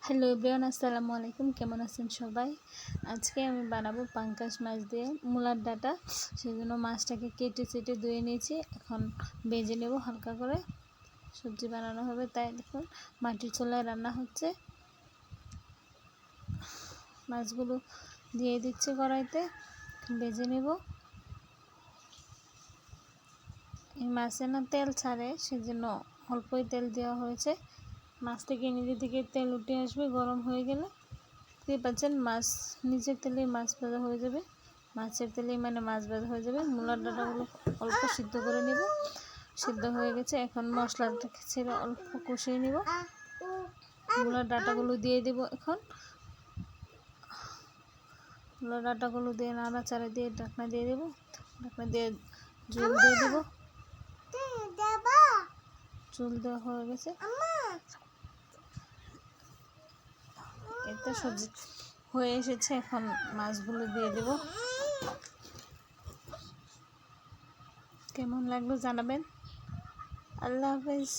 Hello everyone, আসসালামু আলাইকুম। কেমন আছেন সবাই? আজকে আমি বানাবো পাঙ্গাস মাছ দিয়ে মূলার ডাঁটা। সেজন্য মাছটাকে কেটে চেটে ধুয়ে নিয়েছি। এখন ভেজে নেব হালকা করে। সবজি বানানো হবে, তাই দেখুন মাটির চুলায় রান্না হচ্ছে। মাছগুলো দিয়ে দিচ্ছি কড়াইতে, ভেজে নেব। এই মাছে না তেল ছাড়ে, সেজন্য অল্পই তেল দেওয়া হয়েছে। মাছ থেকে নিজে থেকে তেল উঠে আসবে গরম হয়ে গেলে। দেখতে পাচ্ছেন মাছ নিজের তেলেই মাছ ভাজা হয়ে যাবে, মাছের তেলেই মাছ ভাজা হয়ে যাবে। মূলার ডাঁটাগুলো অল্প সিদ্ধ করে নেব। সিদ্ধ হয়ে গেছে, এখন মশলাটাকে ছেড়ে অল্প কষিয়ে নেব। মূলার ডাঁটাগুলো দিয়ে দেব। এখন মূলার ডাঁটাগুলো দিয়ে নাড়াচাড়া দিয়ে ঢাকনা দিয়ে দেবো। ঢাকনা দিয়ে জল দিয়ে দেবো। জল দেওয়া হয়ে গেছে। এতে সবজি হয়ে এসেছে, এখন মাছগুলো দিয়ে দেব। কেমন লাগলো জানাবেন। আল্লাহ হাফেজ।